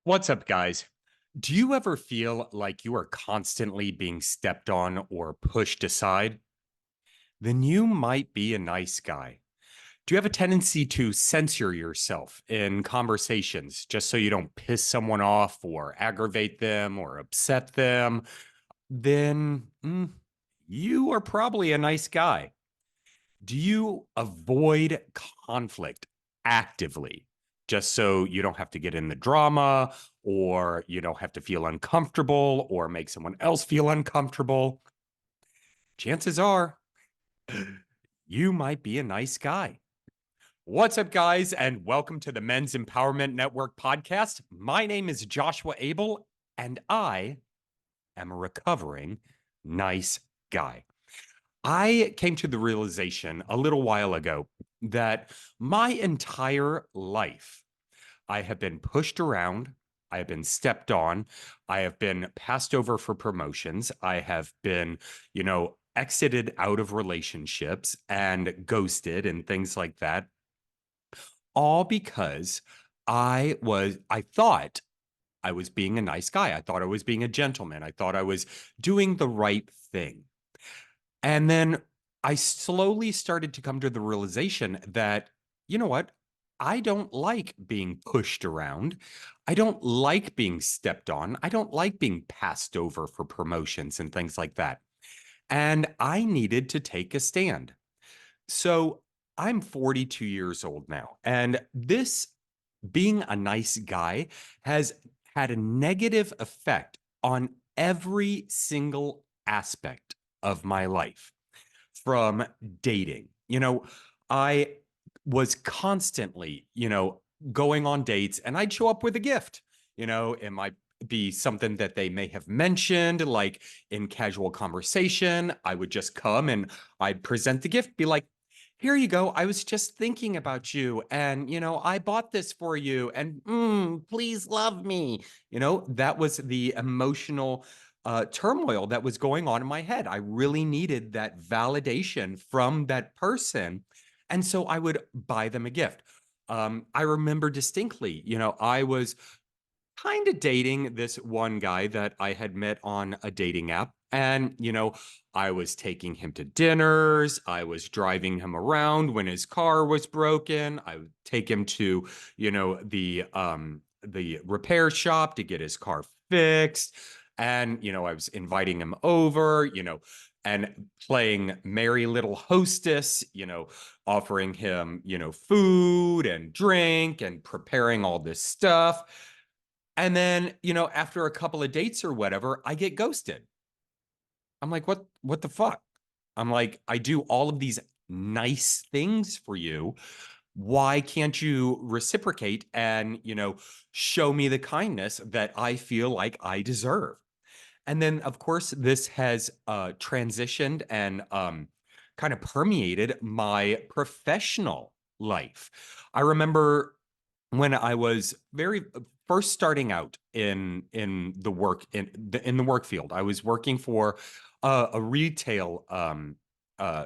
What's up, guys? Do you ever feel like you are constantly being stepped on or pushed aside? Then you might be a nice guy. Do you have a tendency to censor yourself in conversations just so you don't piss someone off or aggravate them or upset them? Then you are probably a nice guy. Do you avoid conflict actively just so you don't have to get in the drama or you don't have to feel uncomfortable or make someone else feel uncomfortable? Chances are you might be a nice guy. What's up, guys, and welcome to the Men's Empowerment Network podcast. My name is Joshua Abel, and I am a recovering nice guy. I came to the realization a little while ago that my entire life, I have been pushed around. I have been stepped on. I have been passed over for promotions. I have been, exited out of relationships and ghosted and things like that, all because I thought I was being a nice guy. I thought I was being a gentleman. I thought I was doing the right thing. And then I slowly started to come to the realization that, you know what? I don't like being pushed around. I don't like being stepped on. I don't like being passed over for promotions and things like that. And I needed to take a stand. So I'm 42 years old now. And this being a nice guy has had a negative effect on every single aspect of my life from dating. I was constantly, going on dates and I'd show up with a gift. It might be something that they may have mentioned, like in casual conversation. I would just come and I'd present the gift, be like, here you go. I was just thinking about you. And, I bought this for you. And please love me. That was the emotional turmoil that was going on in my head. I really needed that validation from that person. And so I would buy them a gift. I remember distinctly, I was kind of dating this one guy that I had met on a dating app. And, I was taking him to dinners. I was driving him around when his car was broken. I would take him to, the repair shop to get his car fixed. And, I was inviting him over, and playing Merry Little Hostess, offering him, food and drink and preparing all this stuff. And then, after a couple of dates or whatever, I get ghosted. I'm like, what the fuck? I'm like, I do all of these nice things for you. Why can't you reciprocate and, show me the kindness that I feel like I deserve? And then, of course, this has transitioned and kind of permeated my professional life. I remember when I was very first starting out in the work work field. I was working for a retail uh,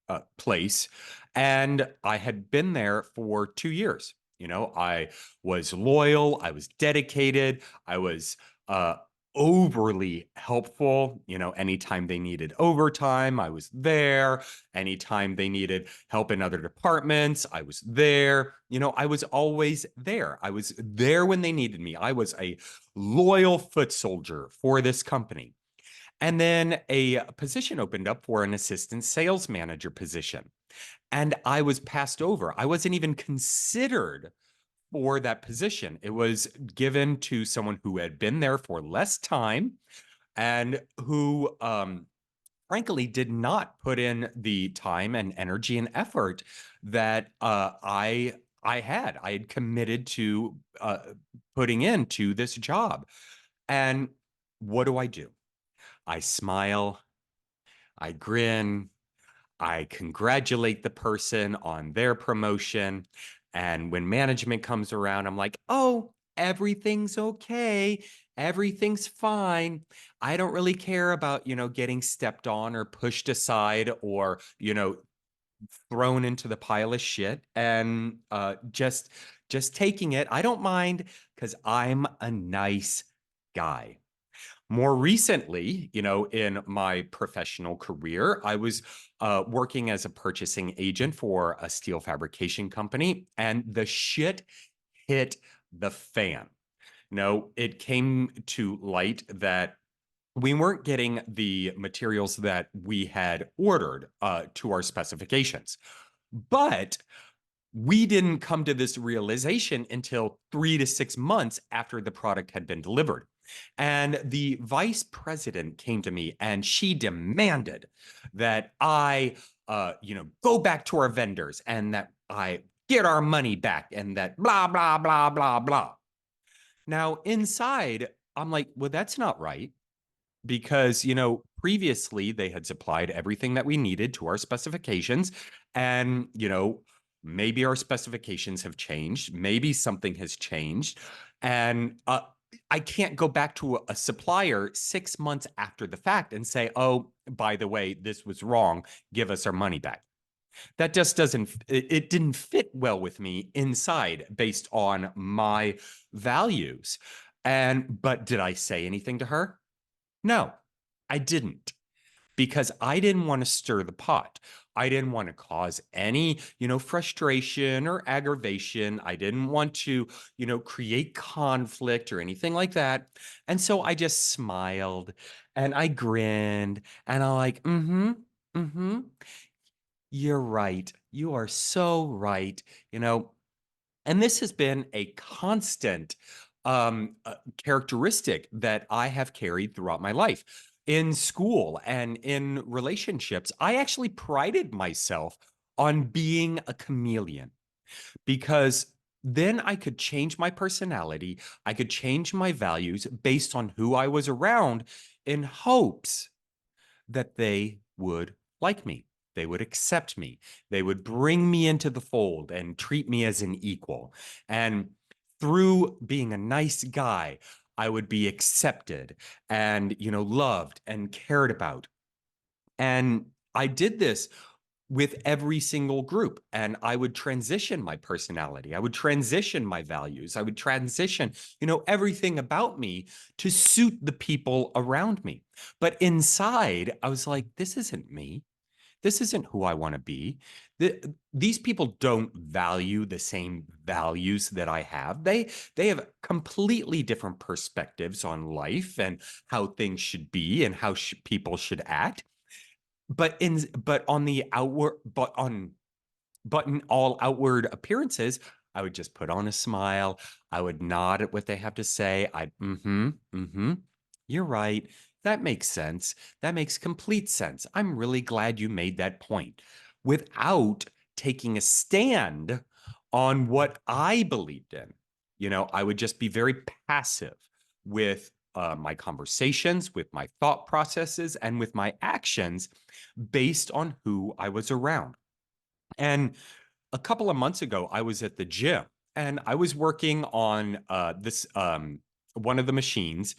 uh, place, and I had been there for 2 years. I was loyal, I was dedicated, I was uh, overly helpful. Anytime they needed overtime, I was there. Anytime they needed help in other departments, I was there. I was always there. I was there when they needed me. I was a loyal foot soldier for this company. And then a position opened up for an assistant sales manager position. And I was passed over. I wasn't even considered for that position. It was given to someone who had been there for less time and who, frankly, did not put in the time and energy and effort that I had committed to putting into this job. And what do? I smile, I grin, I congratulate the person on their promotion. And when management comes around, I'm like, oh, everything's okay. Everything's fine. I don't really care about, getting stepped on or pushed aside or, thrown into the pile of shit, and just just taking it. I don't mind because I'm a nice guy. More recently, in my professional career, I was working as a purchasing agent for a steel fabrication company, and the shit hit the fan. It came to light that we weren't getting the materials that we had ordered to our specifications. But we didn't come to this realization until 3 to 6 months after the product had been delivered. And the vice president came to me and she demanded that I, go back to our vendors and that I get our money back and that blah, blah, blah, blah, blah. Now, inside, I'm like, well, that's not right because previously they had supplied everything that we needed to our specifications, and maybe our specifications have changed, maybe something has changed, and I can't go back to a supplier 6 months after the fact and say, oh, by the way, this was wrong, give us our money back. That just doesn't, it didn't fit well with me inside based on my values. But did I say anything to her? No, I didn't, because I didn't want to stir the pot. I didn't want to cause any, frustration or aggravation. I didn't want to, create conflict or anything like that. And so I just smiled and I grinned and I'm like, you're right. You are so right. And this has been a constant characteristic that I have carried throughout my life. In school and in relationships, I actually prided myself on being a chameleon because then I could change my personality, I could change my values based on who I was around in hopes that they would like me. They would accept me. They would bring me into the fold and treat me as an equal. And through being a nice guy, I would be accepted and, loved and cared about. And I did this with every single group. And I would transition my personality. I would transition my values. I would transition, everything about me to suit the people around me. But inside, I was like, this isn't me. This isn't who I want to be. These people don't value the same values that I have. They have completely different perspectives on life and how things should be and how people should act. But on the outward, but in all outward appearances, I would just put on a smile. I would nod at what they have to say. You're right. That makes sense. That makes complete sense. I'm really glad you made that point without taking a stand on what I believed in. I would just be very passive with my conversations, with my thought processes, and with my actions based on who I was around. And a couple of months ago, I was at the gym and I was working on this one of the machines.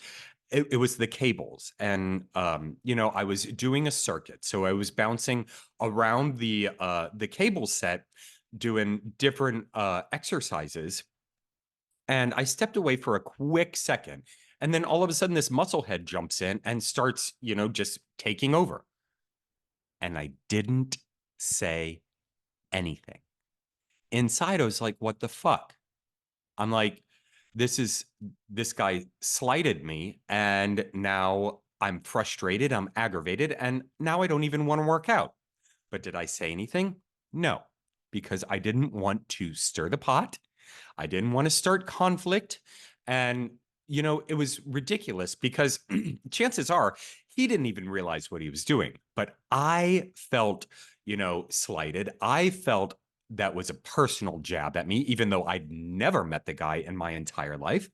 It was the cables, and I was doing a circuit, so I was bouncing around the cable set, doing different exercises. And I stepped away for a quick second, and then all of a sudden, this muscle head jumps in and starts, just taking over. And I didn't say anything. Inside, I was like, what the fuck? I'm like, this guy slighted me, and now I'm frustrated, I'm aggravated, and now I don't even want to work out. But did I say anything? No, because I didn't want to stir the pot. I didn't want to start conflict. And, it was ridiculous because chances are he didn't even realize what he was doing. But I felt, slighted. I felt that was a personal jab at me, even though I'd never met the guy in my entire life.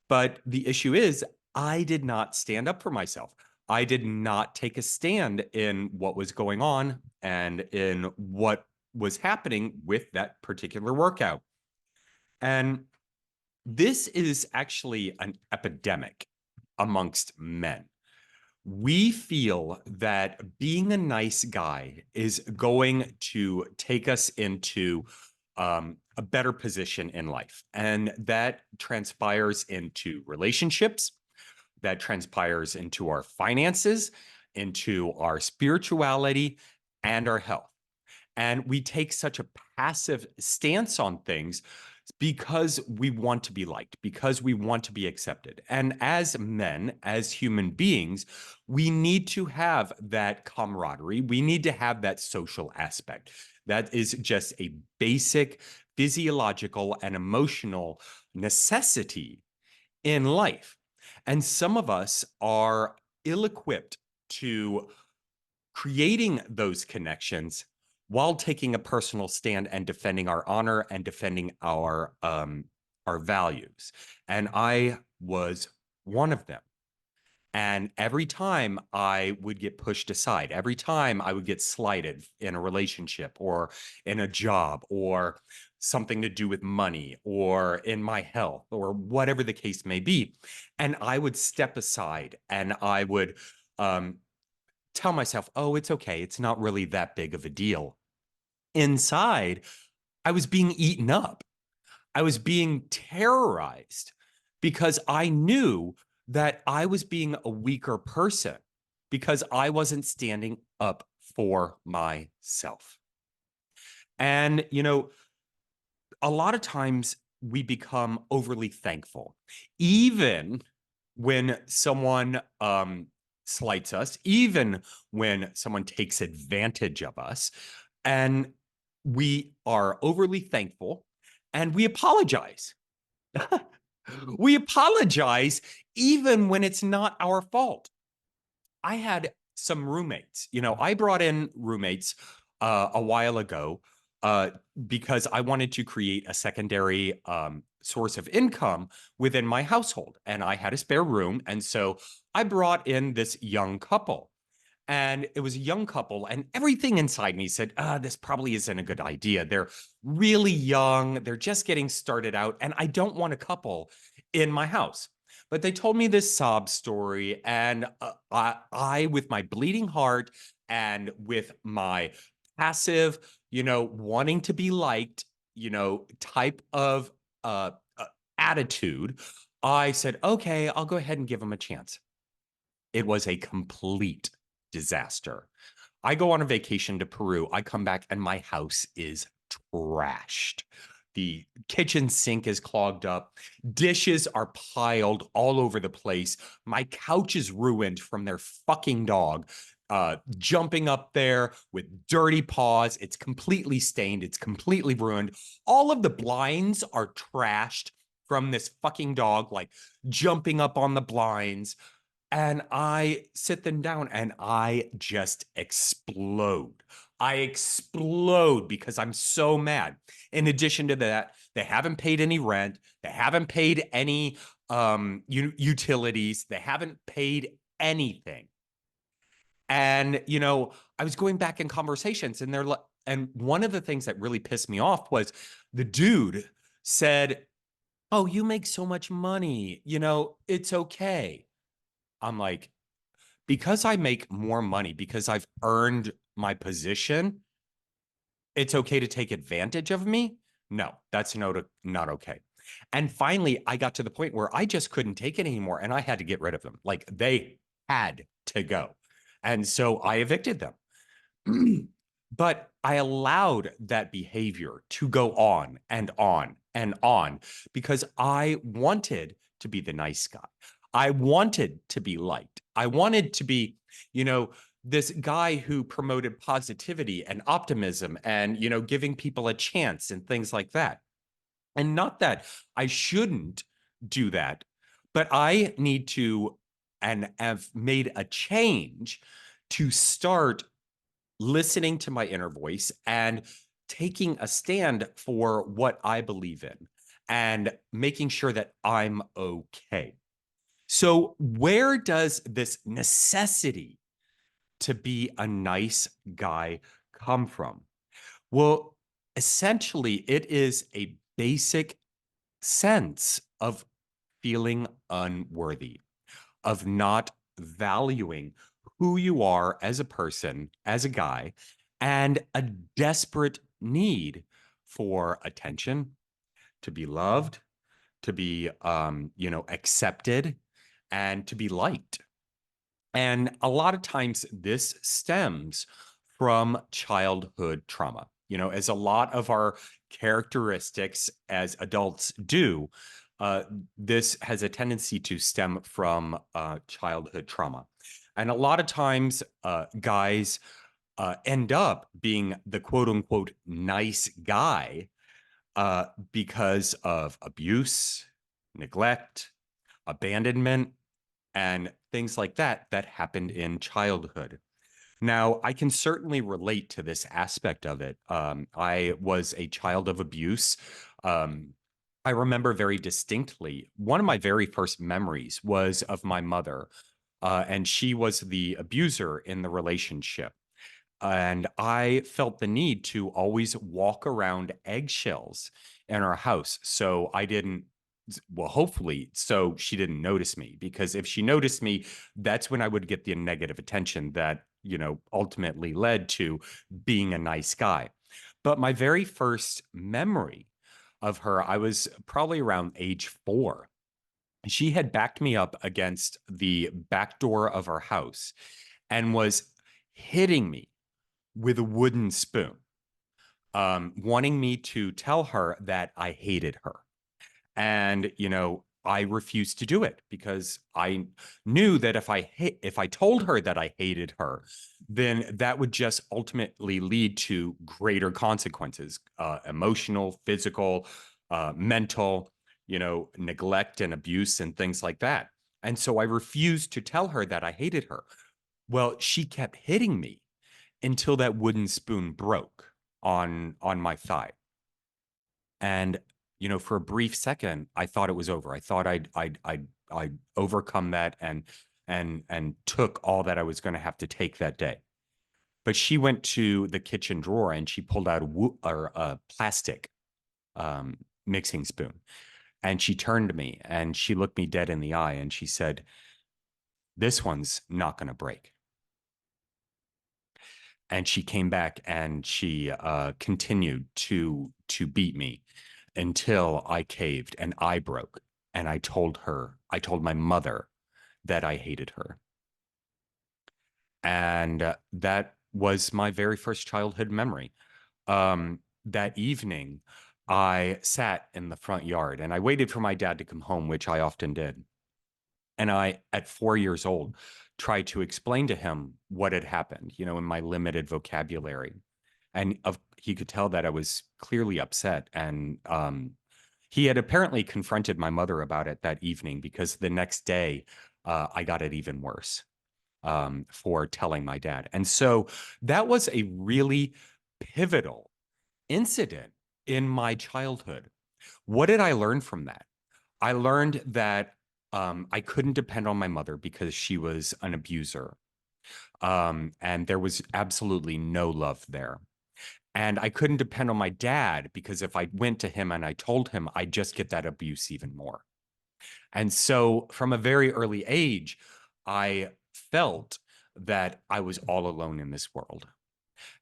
But the issue is, I did not stand up for myself. I did not take a stand in what was going on and in what was happening with that particular workout. And this is actually an epidemic amongst men. We feel that being a nice guy is going to take us into a better position in life. And that transpires into relationships, that transpires into our finances, into our spirituality, and our health. And we take such a passive stance on things because we want to be liked, because we want to be accepted. And as men, as human beings, we need to have that camaraderie. We need to have that social aspect. That is just a basic physiological and emotional necessity in life. And some of us are ill equipped to creating those connections while taking a personal stand and defending our honor and defending our values. And I was one of them. And every time I would get pushed aside, every time I would get slighted in a relationship or in a job or something to do with money or in my health or whatever the case may be, and I would step aside and I would tell myself, oh, it's okay. It's not really that big of a deal. Inside, I was being eaten up. I was being terrorized because I knew that I was being a weaker person because I wasn't standing up for myself. And, a lot of times we become overly thankful, even when someone slights us, even when someone takes advantage of us, and we are overly thankful and we apologize. We apologize even when it's not our fault. I had some roommates. I brought in roommates a while ago uh, because I wanted to create a secondary source of income within my household. And I had a spare room. And so I brought in this young couple. And it was a young couple, and everything inside me said, this probably isn't a good idea. They're really young, they're just getting started out, and I don't want a couple in my house. But they told me this sob story, and I, with my bleeding heart and with my passive, wanting to be liked, type of attitude, I said, okay, I'll go ahead and give them a chance. It was a complete disaster. I go on a vacation to Peru. I come back and my house is trashed. The kitchen sink is clogged up. Dishes are piled all over the place. My couch is ruined from their fucking dog jumping up there with dirty paws. It's completely stained. It's completely ruined. All of the blinds are trashed from this fucking dog, like jumping up on the blinds. And I sit them down and I just explode. I explode because I'm so mad. In addition to that, they haven't paid any rent. They haven't paid any utilities. They haven't paid anything. And, I was going back in conversations and and one of the things that really pissed me off was the dude said, oh, you make so much money. It's okay. I'm like, because I make more money, because I've earned my position, it's okay to take advantage of me? No, that's not okay. And finally, I got to the point where I just couldn't take it anymore and I had to get rid of them. Like they had to go. And so I evicted them. But I allowed that behavior to go on and on and on because I wanted to be the nice guy. I wanted to be liked. I wanted to be, you know, this guy who promoted positivity and optimism and, giving people a chance and things like that. And not that I shouldn't do that, but I need to and have made a change to start listening to my inner voice and taking a stand for what I believe in and making sure that I'm okay. So, where does this necessity to be a nice guy come from? Well, essentially, it is a basic sense of feeling unworthy, of not valuing who you are as a person, as a guy, and a desperate need for attention, to be loved, to be accepted, and to be liked. And a lot of times this stems from childhood trauma. As a lot of our characteristics as adults do, uh, this has a tendency to stem from childhood trauma. And a lot of times, guys end up being the quote unquote nice guy because of abuse, neglect, abandonment, and things like that happened in childhood. Now, I can certainly relate to this aspect of it. I was a child of abuse. Um, I remember very distinctly, one of my very first memories was of my mother, and she was the abuser in the relationship. And I felt the need to always walk around eggshells in our house. So I didn't, well, hopefully, so she didn't notice me. Because if she noticed me, that's when I would get the negative attention that, ultimately led to being a nice guy. But my very first memory of her, I was probably around age 4. She had backed me up against the back door of our house and was hitting me with a wooden spoon, wanting me to tell her that I hated her. And, I refused to do it because I knew that if I told her that I hated her, then that would just ultimately lead to greater consequences, emotional, physical, mental, neglect and abuse and things like that. And so I refused to tell her that I hated her. Well, she kept hitting me until that wooden spoon broke on my thigh. And for a brief second, I thought it was over. I thought I'd overcome that and took all that I was going to have to take that day. But she went to the kitchen drawer and she pulled out a plastic um, mixing spoon, and she turned to me and she looked me dead in the eye and she said, "This one's not going to break." And she came back and she continued to beat me until I caved and I broke. And I told my mother that I hated her. And that was my very first childhood memory. That evening, I sat in the front yard and I waited for my dad to come home, which I often did. And I, at 4 years old, tried to explain to him what had happened, in my limited vocabulary. And he could tell that I was clearly upset. And he had apparently confronted my mother about it that evening because the next day I got it even worse for telling my dad. And so that was a really pivotal incident in my childhood. What did I learn from that? I learned that I couldn't depend on my mother because she was an abuser. And there was absolutely no love there. And I couldn't depend on my dad because if I went to him and I told him, I'd just get that abuse even more. And so from a very early age, I felt that I was all alone in this world.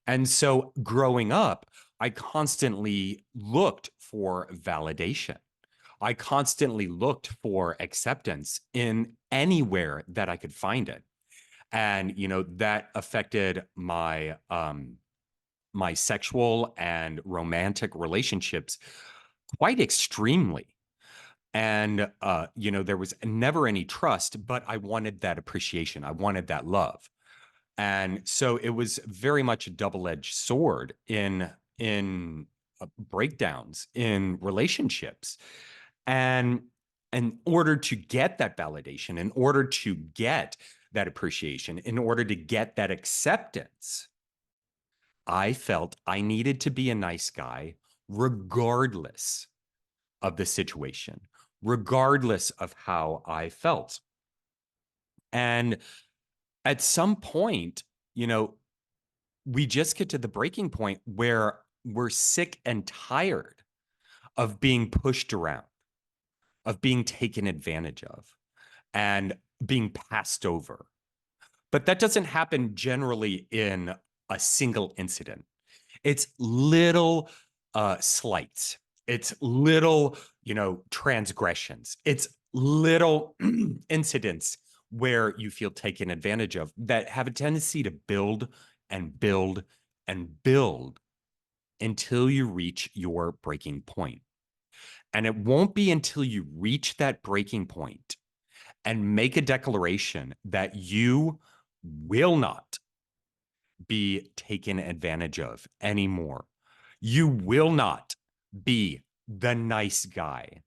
And so growing up, I constantly looked for validation. I constantly looked for acceptance in anywhere that I could find it. And, that affected my sexual and romantic relationships quite extremely. And there was never any trust, but I wanted that appreciation. I wanted that love. And so it was very much a double-edged sword in breakdowns in relationships. And in order to get that validation, in order to get that appreciation, in order to get that acceptance, I felt I needed to be a nice guy regardless of the situation, regardless of how I felt. And at some point, we just get to the breaking point where we're sick and tired of being pushed around, of being taken advantage of, and being passed over. But that doesn't happen generally in a single incident. It's little slights. It's little, transgressions. It's little incidents where you feel taken advantage of that have a tendency to build and build and build until you reach your breaking point. And it won't be until you reach that breaking point and make a declaration that you will not be taken advantage of anymore. You will not be the nice guy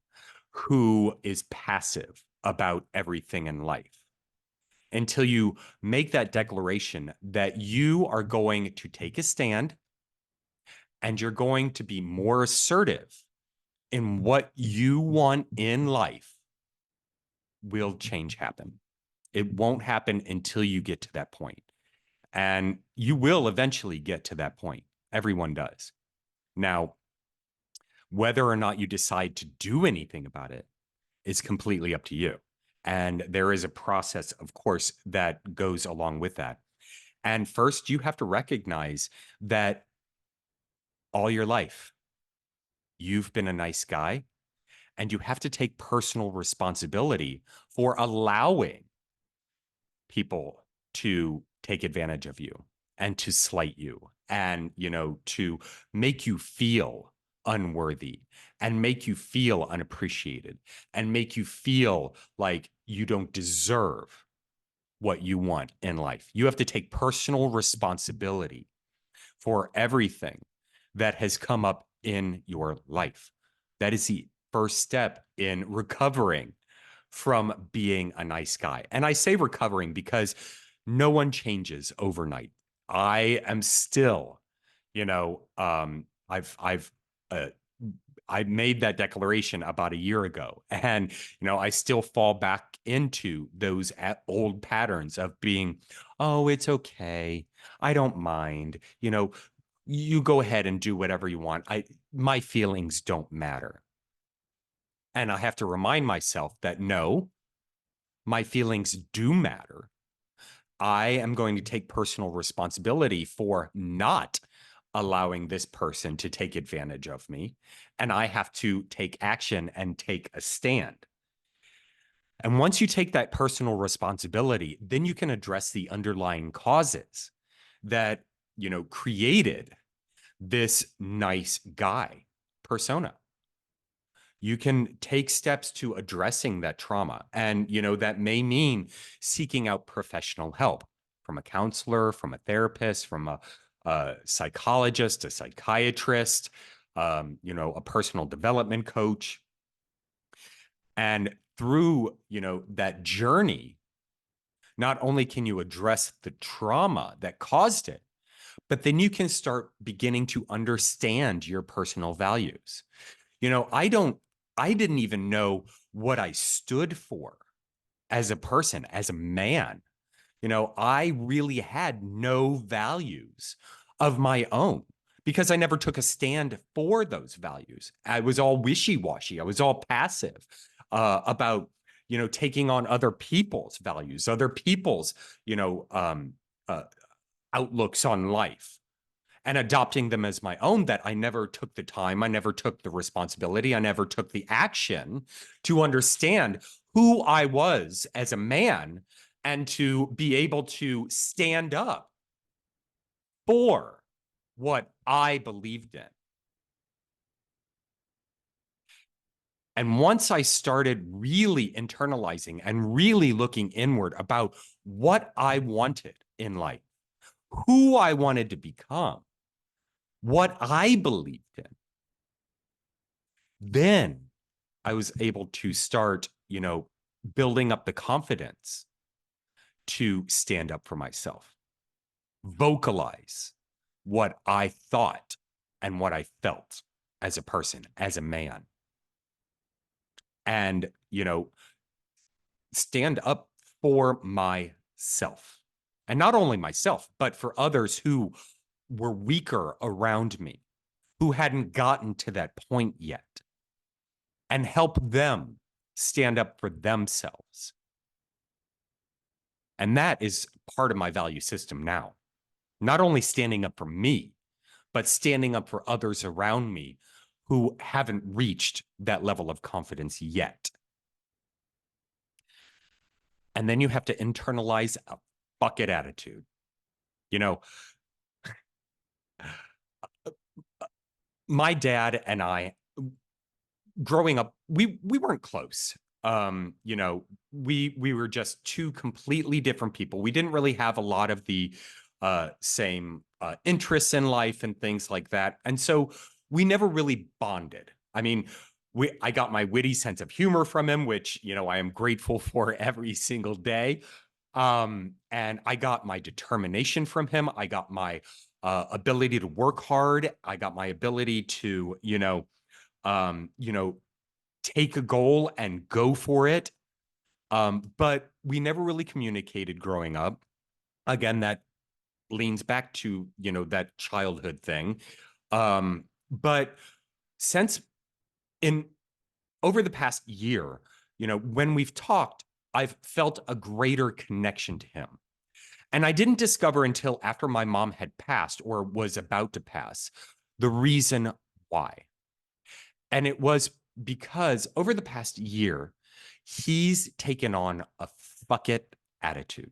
who is passive about everything in life until you make that declaration that you are going to take a stand and you're going to be more assertive in what you want in life. Will change happen? It won't happen until you get to that point. And you will eventually get to that point. Everyone does. Now, whether or not you decide to do anything about it is completely up to you. And there is a process, of course, that goes along with that. And first, you have to recognize that all your life, you've been a nice guy, and you have to take personal responsibility for allowing people to take advantage of you and to slight you and, to make you feel unworthy and make you feel unappreciated and make you feel like you don't deserve what you want in life. You have to take personal responsibility for everything that has come up in your life. That is the first step in recovering from being a nice guy. And I say recovering because no one changes overnight. I am still, I've uh, I made that declaration about a year ago, and I still fall back into those old patterns of being, oh, it's okay, I don't mind, you go ahead and do whatever you want. My feelings don't matter. And I have to remind myself that no, my feelings do matter. I am going to take personal responsibility for not allowing this person to take advantage of me. And I have to take action and take a stand. And once you take that personal responsibility, then you can address the underlying causes that, created this nice guy persona. You can take steps to addressing that trauma. And, that may mean seeking out professional help from a counselor, from a therapist, from a psychologist, a psychiatrist, a personal development coach. And through, that journey, not only can you address the trauma that caused it, but then you can start beginning to understand your personal values. I didn't even know what I stood for as a person, as a man. I really had no values of my own because I never took a stand for those values. I was all wishy-washy. I was all passive about, taking on other people's values, other people's, uh, outlooks on life and adopting them as my own, that I never took the time, I never took the responsibility, I never took the action to understand who I was as a man and to be able to stand up for what I believed in. And once I started really internalizing and really looking inward about what I wanted in life, who I wanted to become, what I believed in, then I was able to start, building up the confidence to stand up for myself, vocalize what I thought and what I felt as a person, as a man. And, stand up for myself. And not only myself, but for others who were weaker around me, who hadn't gotten to that point yet, and help them stand up for themselves. And that is part of my value system now. Not only standing up for me, but standing up for others around me who haven't reached that level of confidence yet. And then you have to internalize a bucket attitude. You know, my dad and I, growing up, we weren't close. You know, we were just two completely different people. We didn't really have a lot of the same interests in life and things like that, and so we never really bonded. I mean, I got my witty sense of humor from him, which I am grateful for every single day. And I got my determination from him. I got my ability to work hard. I got my ability to take a goal and go for it. But we never really communicated growing up. Again, that leans back to, that childhood thing. But since in over the past year, when we've talked, I've felt a greater connection to him. And I didn't discover until after my mom had passed or was about to pass the reason why. And it was because over the past year, he's taken on a fuck it attitude.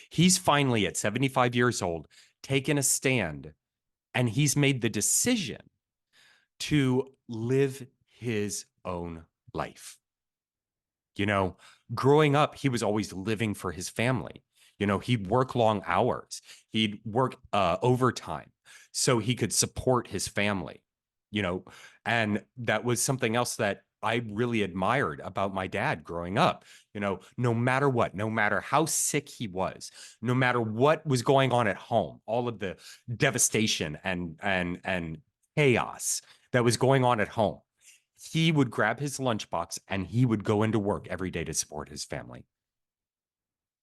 He's finally at 75 years old, taken a stand, and he's made the decision to live his own life. Growing up, he was always living for his family. He'd work long hours, he'd work overtime so he could support his family, and that was something else that I really admired about my dad growing up. No matter what, no matter how sick he was, no matter what was going on at home, all of the devastation and chaos that was going on at home, he would grab his lunchbox and he would go into work every day to support his family.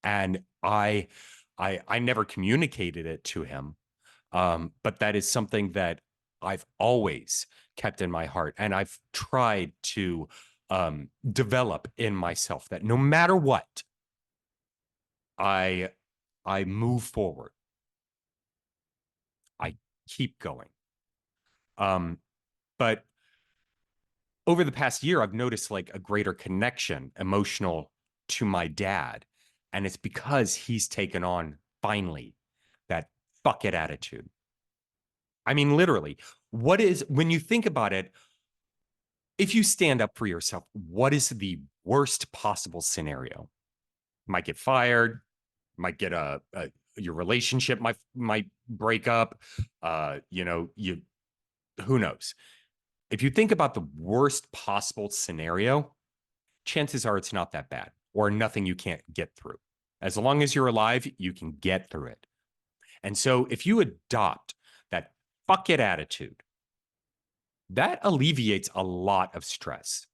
And I never communicated it to him, but that is something that I've always kept in my heart, and I've tried to develop in myself that no matter what, I move forward. I keep going. But over the past year, I've noticed like a greater connection, emotional, to my dad. And it's because he's taken on finally that fuck it attitude. I mean, literally, when you think about it, if you stand up for yourself, what is the worst possible scenario? Might get fired, might get your relationship might break up. You who knows? If you think about the worst possible scenario, chances are it's not that bad or nothing you can't get through. As long as you're alive, you can get through it. And so if you adopt that fuck it attitude, that alleviates a lot of stress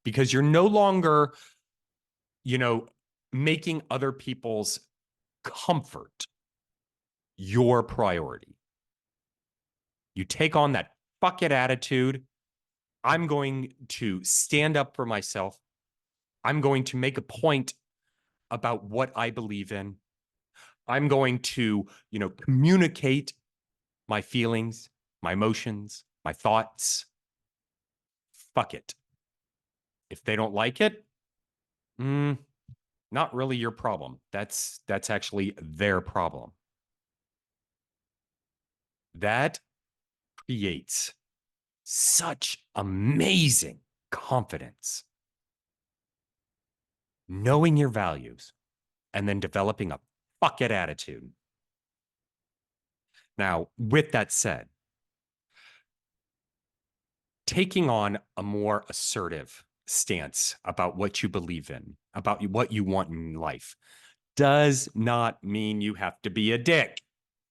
because you're no longer, making other people's comfort your priority. You take on that fuck it attitude. I'm going to stand up for myself. I'm going to make a point about what I believe in. I'm going to, communicate my feelings, my emotions, my thoughts. Fuck it. If they don't like it, not really your problem. That's actually their problem. That creates such amazing confidence. Knowing your values and then developing a fuck it attitude. Now, with that said, taking on a more assertive stance about what you believe in, about what you want in life, does not mean you have to be a dick.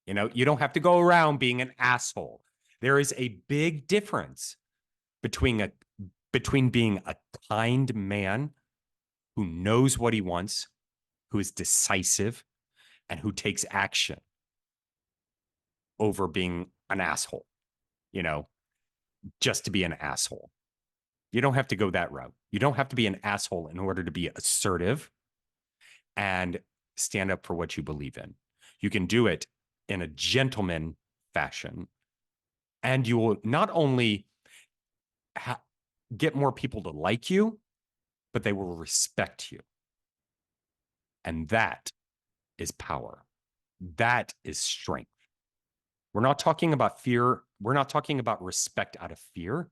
You don't have to go around being an asshole. There is a big difference between being a kind man who knows what he wants, who is decisive, and who takes action over being an asshole, just to be an asshole. You don't have to go that route. You don't have to be an asshole in order to be assertive and stand up for what you believe in. You can do it in a gentleman fashion. And you will not only get more people to like you, but they will respect you. And that is power. That is strength. We're not talking about fear. We're not talking about respect out of fear.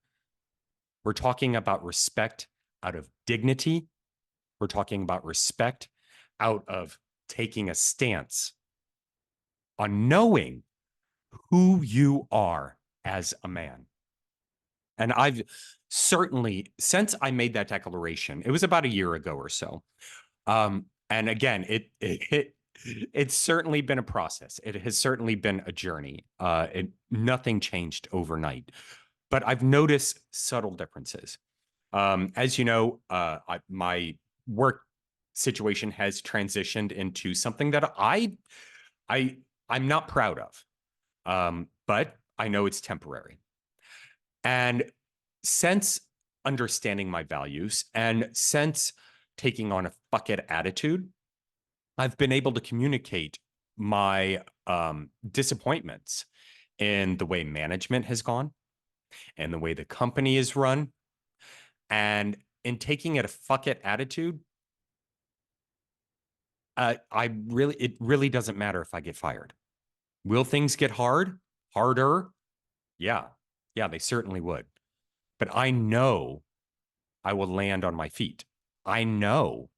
We're talking about respect out of dignity. We're talking about respect out of taking a stance on knowing who you are as a man. And I've certainly, since I made that declaration, it was about a year ago or so. And again, it's certainly been a process. It has certainly been a journey. Nothing changed overnight, but I've noticed subtle differences. As you know, my work situation has transitioned into something that I I'm not proud of, but I know it's temporary. And since understanding my values and since taking on a fuck it attitude, I've been able to communicate my disappointments in the way management has gone and the way the company is run. And in taking it a fuck it attitude, it really doesn't matter if I get fired. Will things get harder? Yeah. Yeah, they certainly would. But I know I will land on my feet. I know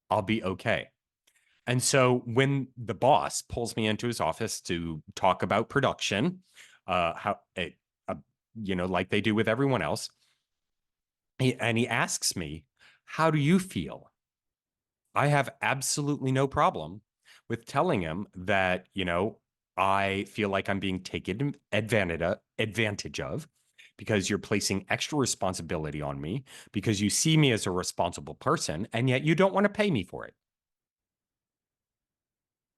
I'll be okay. And so when the boss pulls me into his office to talk about production, how it, like they do with everyone else, and he asks me, "How do you feel?" I have absolutely no problem with telling him that, I feel like I'm being taken advantage of because you're placing extra responsibility on me because you see me as a responsible person and yet you don't want to pay me for it.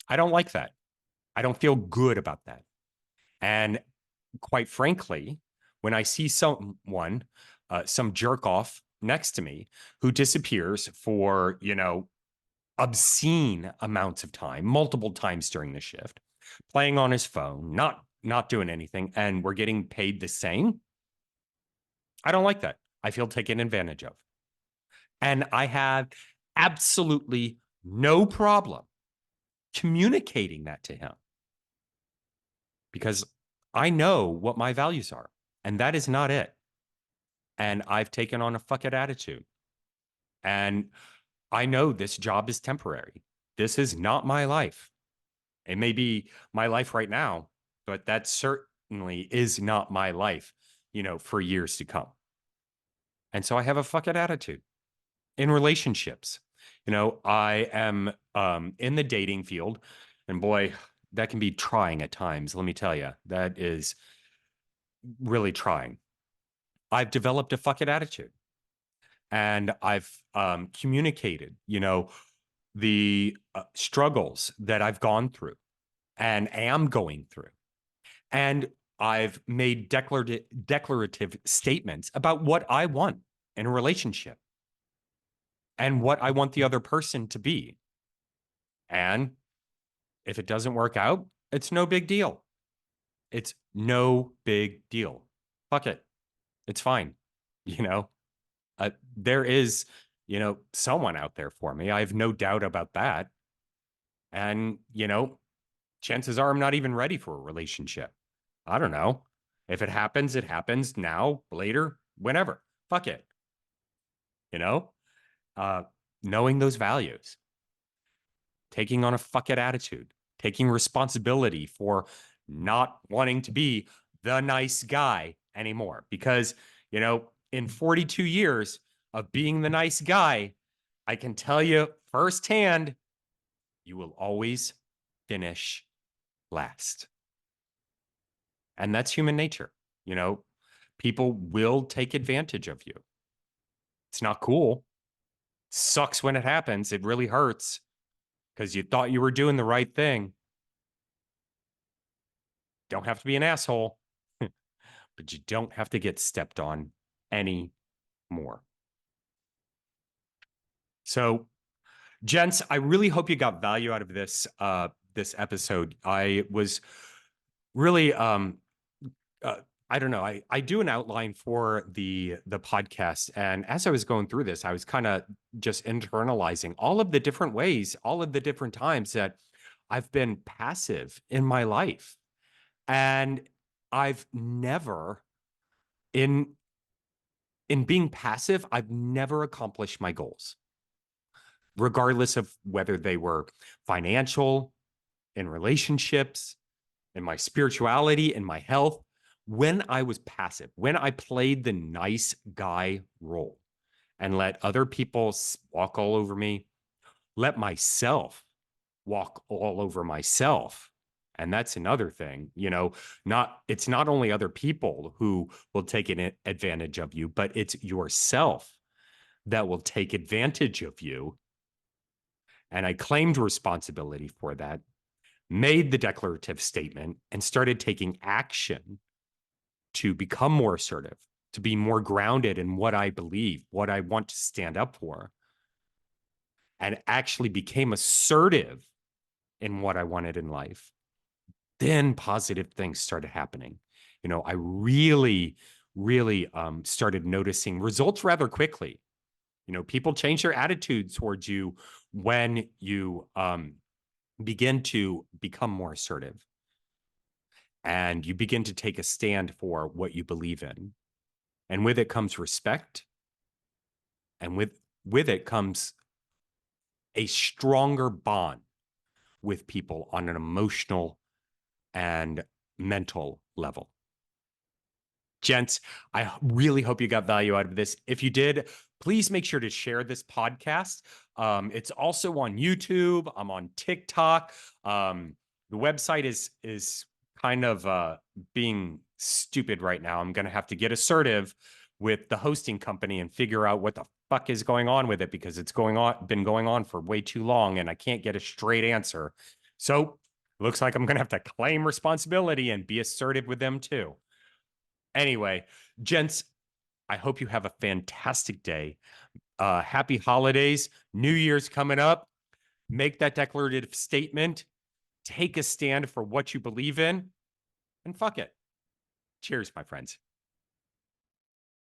I don't like that. I don't feel good about that. And quite frankly, when I see someone, some jerk off next to me who disappears for, obscene amounts of time, multiple times during the shift, playing on his phone, not doing anything, and we're getting paid the same, I don't like that. I feel taken advantage of. And I have absolutely no problem communicating that to him because I know what my values are, and that is not it. And I've taken on a fuck it attitude. And I know this job is temporary. This is not my life. It may be my life right now, but that certainly is not my life, for years to come. And so I have a fuck it attitude in relationships. I am in the dating field, and boy, that can be trying at times. Let me tell you, that is really trying. I've developed a fuck it attitude, and I've communicated, the struggles that I've gone through and am going through. And I've made declarative statements about what I want in a relationship and what I want the other person to be. And if it doesn't work out, it's no big deal. It's no big deal. Fuck it. It's fine. You know, there is, someone out there for me. I have no doubt about that. And, chances are I'm not even ready for a relationship. I don't know. If it happens, it happens now, later, whenever. Fuck it. You know, uh, knowing those values, taking on a fuck it attitude, taking responsibility for not wanting to be the nice guy anymore. Because, in 42 years of being the nice guy, I can tell you firsthand, you will always finish last. And that's human nature. People will take advantage of you. It's not cool. Sucks when it happens. It really hurts because you thought you were doing the right thing. Don't have to be an asshole, but you don't have to get stepped on anymore. So, gents, I really hope you got value out of this episode. I was really, uh, I don't know. I do an outline for the podcast, and as I was going through this, I was kind of just internalizing all of the different ways, all of the different times that I've been passive in my life, and I've never in being passive, I've never accomplished my goals, regardless of whether they were financial, in relationships, in my spirituality, in my health. When I was passive, when I played the nice guy role and let other people walk all over me, let myself walk all over myself. And that's another thing, it's not only other people who will take an advantage of you, but it's yourself that will take advantage of you. And I claimed responsibility for that, made the declarative statement, and started taking action to become more assertive, to be more grounded in what I believe, what I want to stand up for, and actually became assertive in what I wanted in life. Then positive things started happening. I really, really started noticing results rather quickly. People change their attitude towards you when you begin to become more assertive and you begin to take a stand for what you believe in. And with it comes respect. And with it comes a stronger bond with people on an emotional and mental level. Gents, I really hope you got value out of this. If you did, please make sure to share this podcast. It's also on YouTube. I'm on TikTok. The website is kind of being stupid right now. I'm going to have to get assertive with the hosting company and figure out what the fuck is going on with it, because it's been going on for way too long and I can't get a straight answer. So looks like I'm going to have to claim responsibility and be assertive with them too. Anyway, gents, I hope you have a fantastic day. Happy holidays. New Year's coming up. Make that declarative statement. Take a stand for what you believe in. And fuck it. Cheers, my friends.